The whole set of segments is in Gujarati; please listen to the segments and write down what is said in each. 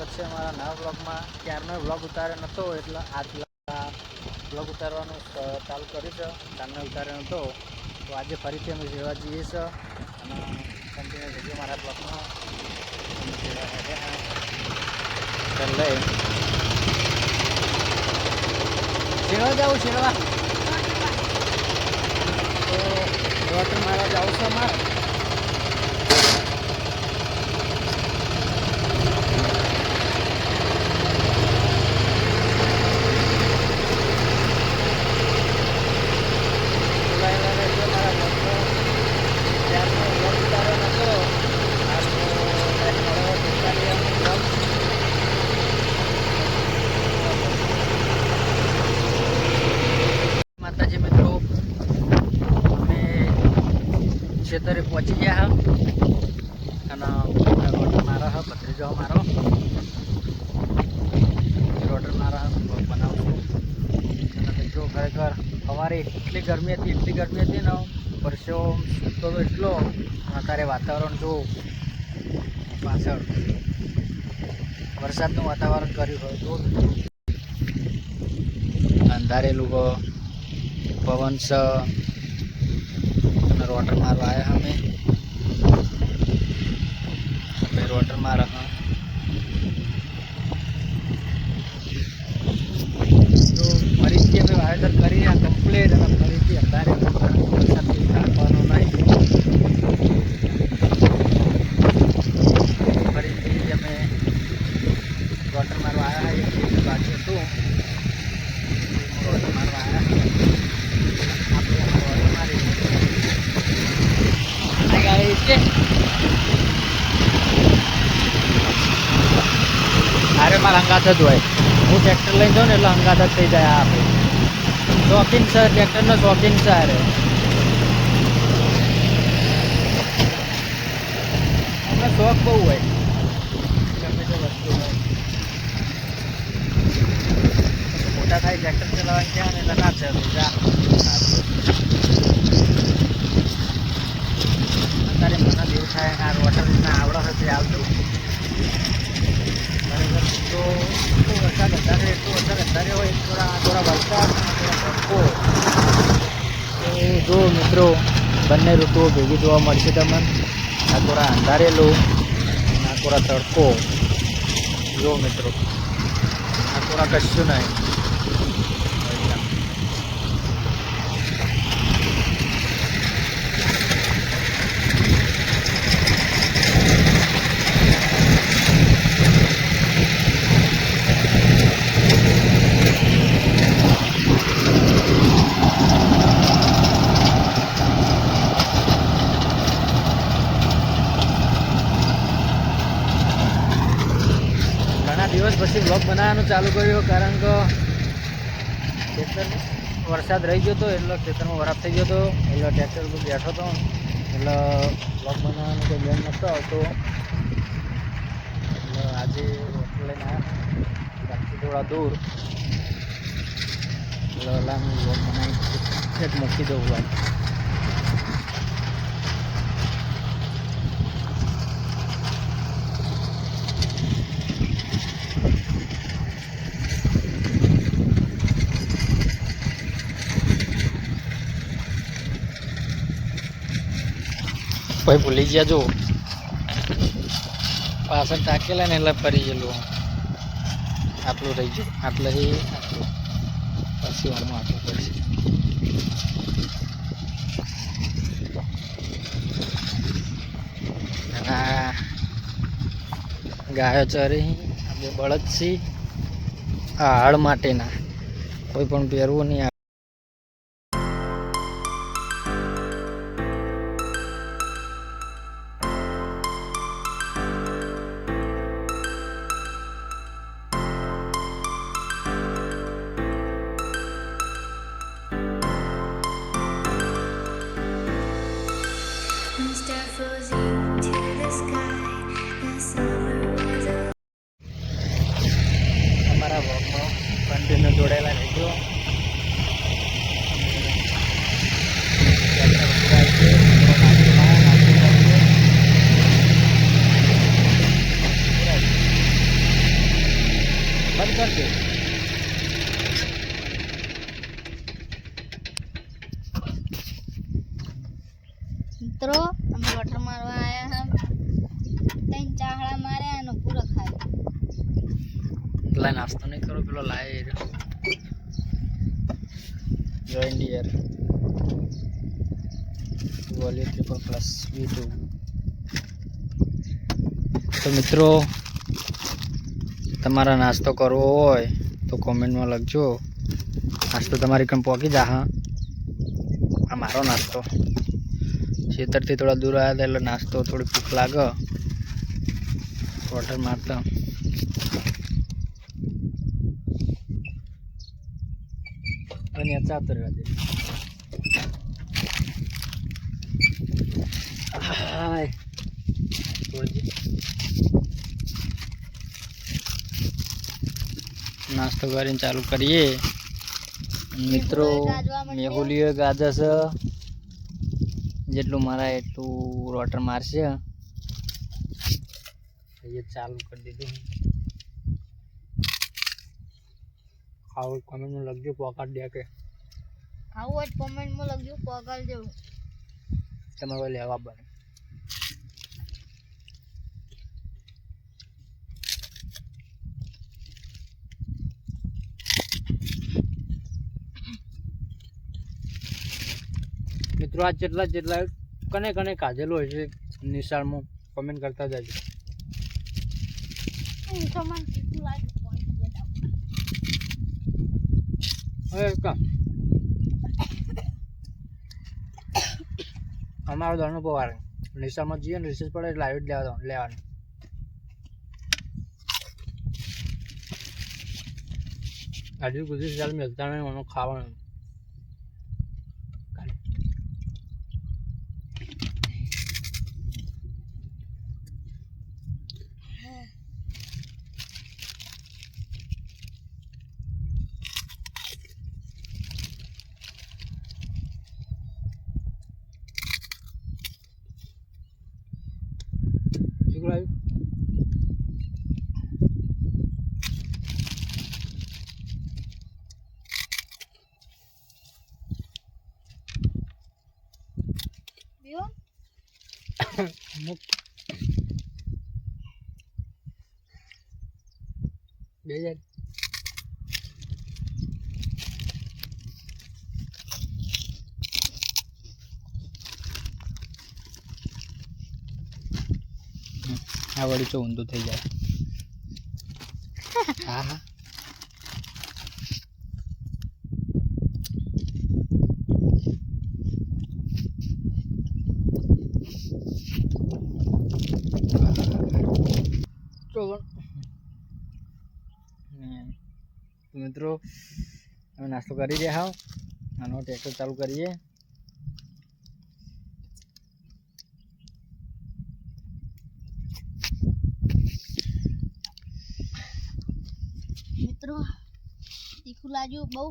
સ્વાગત છે અમારા નવા બ્લોગમાં. ક્યારનો બ્લોગ ઉતાર્યો નહોતો એટલે આજ બ્લોગ ઉતારવાનું ચાલુ કર્યું છે. કાલનો ઉતાર્યો નહોતો તો આજે ફરીથી અમે સેવા જઈએ છીએ અને કન્ટિન્યુ રહેજો મારા બ્લોગમાં. ચાલે શેરવા જાઉં શેરવા તો વોટર મારવા જાઉં છું અમારે. માતાજી મિત્રો, અમે ખેતરે પહોંચી ગયા અને રોટર મારા હા ભત્રીજો મારો રોટર મારા બનાવશું. અને મિત્રો ખરેખર સવારે એટલી ગરમી હતી ને પરસેવો તો એટલો. અત્યારે વાતાવરણ જો પાછળ વરસાદનું વાતાવરણ કર્યું હોય તો અંધારેલું પવન છે અને રોટર મારવા આવ્યા અમે રોટર મારા તો ફરીથી અમે વાવેતર કરી કમ્પ્લીટ અને ફરીથી અંધારે વરસાદથી રાખવાનો નહીં. ફરીથી અમે રોટર મારવા આવ્યા એક બાજુ હતું રોટર મારવા આવ્યા. અરે મારા હંગાત જ હોય. હું ટ્રેક્ટર લઈને જાઉં ને એટલે હંગાત જ થઈ જાય. આપણે શોખીન છે, ટ્રેક્ટરનો શોખીન છે. અરે અમને શોખ બહુ હોય ગમે તે વસ્તુ હોય. મોટા થાય ટ્રેક્ટર ચલાવવાની ક્યાં ને એટલે ના છે અત્યારે મને દેવ થાય આ વોટર ના આવડો હતી આવતું. ખરેખર તો વરસાદ વધારે હોય થોડા વરસાદ તડકો તો જો મિત્રો બંને ઋતુઓ ભેગી જોવા મળશે તમને. આ થોડા અંધારેલું અને આ થોડા તડકો. જો મિત્રો આ થોડા કશું નહીં. દિવસ પછી બ્લોગ બનાવવાનું ચાલુ કર્યું કારણ કે ખેતર વરસાદ રહી ગયો હતો એટલે ખેતરમાં વરાપ થઈ ગયો હતો એટલે ટ્રેક્ટર ઉપર બેઠો હતો એટલે બ્લોગ બનાવવાનો કોઈ બેન નહોતો આવતો. એટલે આજે રોટલો લઈને આવ્યા ગામથી થોડા દૂર એટલે હું બ્લોગ બનાવી મૂકી દઉં ભાઈ. ભાઈ ભૂલી ગયા જો પાછળ ટાંકેલા ને એટલે ફરી ગયેલું. આટલું રહી ગયું આટલે આટલું પછી આમાં આટલું પડશે. આ ગાયો ચરી આ બે બળદ છે. આ હળ માટેના કોઈ પણ પહેરવું નહીં. અમારા બ્લોગમાં કન્ટિન્યુ જોડાયેલા રહેજો. મિત્રો અમે વોટર મારવા આયા હમ ત્રણ ચાહડા માર્યા અને પૂરો ખાય પેલા નાસ્તો નહીં કરો પેલો લાય જોઈન ડિયર વોલ્યુ +V2 તો મિત્રો તમારા નાસ્તો કરવો હોય તો કોમેન્ટમાં લખજો નાસ્તો તમારી કમ પહોંચી જા હા આ મારો નાસ્તો ખેતરથી થોડા દૂર આવ્યા હતા એટલે નાસ્તો થોડી ભૂખ લાગે વોટર મારતા અને ચાતો રહેવા દે હાય નાસ્તો કરીને ચાલુ કરીએ મિત્રો મેહુલીઓ ગાજે છે જેટલું મારા એટલું વોટર મારશે એ ચાલુ કરી દીધું ખાવું કોમેન્ટમાં લખજો પોકાટ દે કે ખાવું હોય કોમેન્ટમાં લખજો પોકાળ દેવું તમારે લેવા બને મિત્રો આ જેટલા કને કને કાઢેલો હોય છે નિશાળમાં કમેન્ટ કરતા જજો અમારો દરનો પવાર નિશાળમાં જઈએ ને રિસર્ચ પડે એટલે આવી જ લેવાનું હજુ ગુજરાત ચાલ મળતા નહીં મને ખાવાનું બેજા આ વળી તો ઊંધું થઈ જાય હા હા મિત્રો અમે નાસ્તો કરી રહ્યા હાવ આનો ટ્રેક્ટર ચાલુ કરીએ મિત્રો તીખું લાગ્યું બહુ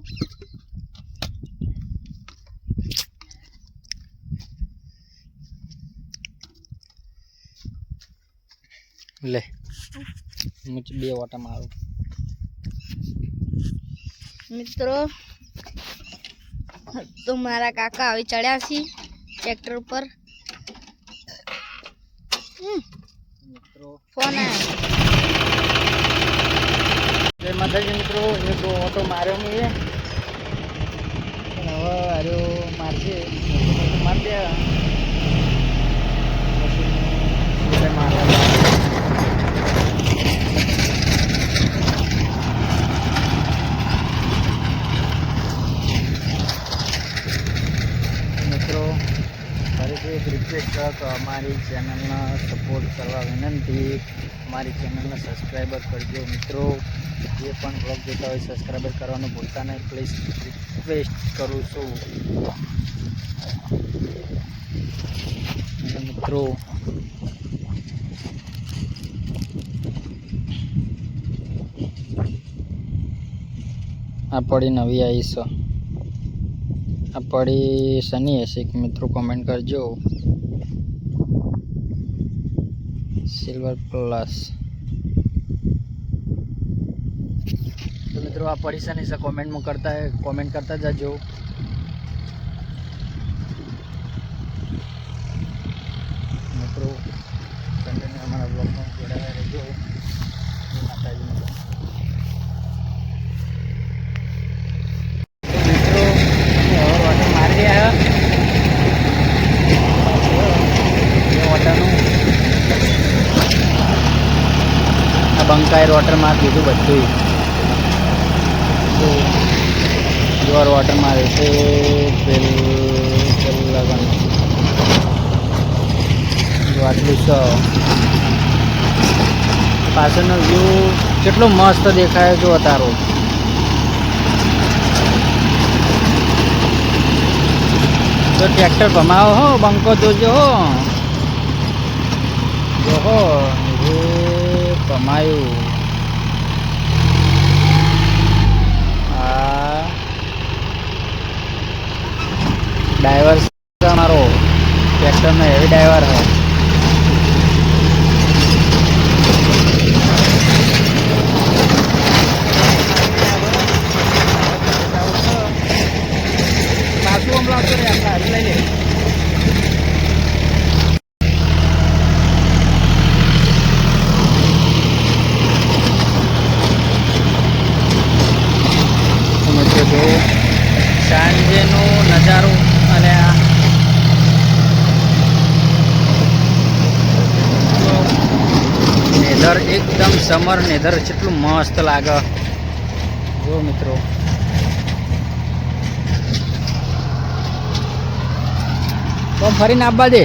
લે હું બે ઓટા મારું મિત્રો તો મારા કાકા આવી ચડ્યા છે ટ્રેક્ટર ઉપર મિત્રો ફોન આવ્યો જય માતાજી મિત્રો એક ઓટો માર્યો મેં હવે આર્યો મારશે મારી દે પછી મારવા રિક્વેસ્ટ કરો તો અમારી ચેનલને સપોર્ટ કરવા વિનંતી અમારી ચેનલને સબસ્ક્રાઈબર કરજો મિત્રો જે પણ બ્લોગ જોતા હોય સબસ્ક્રાઈબર કરવાનું ભૂલતા નહીં પ્લીઝ રિક્વેસ્ટ કરું છું મિત્રો આ પડી નવી આવી છે આ પડી શની હશે કે મિત્રો કોમેન્ટ કરજો સિલ્વર પ્લસ તો મિત્રો આ પડી શની છે કોમેન્ટ કરતા જજો બંકાય વોટરમાં કીધું બધું પ્યોર વોટરમાં આવે છે લગન આટલું છે. પાછળનો વ્યૂ કેટલો મસ્ત દેખાય જો તારો. તો ટ્રેક્ટર ભમાવો હો, બંકો જોજો હો. જોહો એ ભમાયું. આ ડ્રાઈવર અમારો ટ્રેક્ટરનો હેવી ડ્રાઈવર હે. સાંજેનો નજારો અને આ નેધર એકદમ સમર નેધર કેટલું મસ્ત લાગે જો મિત્રો. તો ફરીને આવવા દે.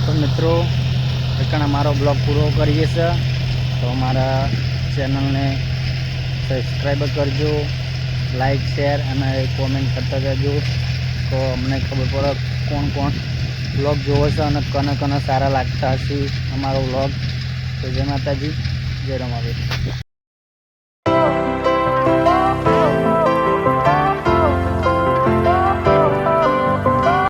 તો મિત્રો એકણ અમારો બ્લોગ પૂરો કરીએ છીએ. તો અમારા ચેનલને સબસ્ક્રાઈબ કરજો, લાઈક શેર અને કોમેન્ટ કરતા જજો. તો અમને ખબર પડે કોણ કોણ બ્લોગ જોવો છે અને કને કને સારા લાગતા હશે અમારો બ્લોગ. તો જય માતાજી, જય રમાદેવ.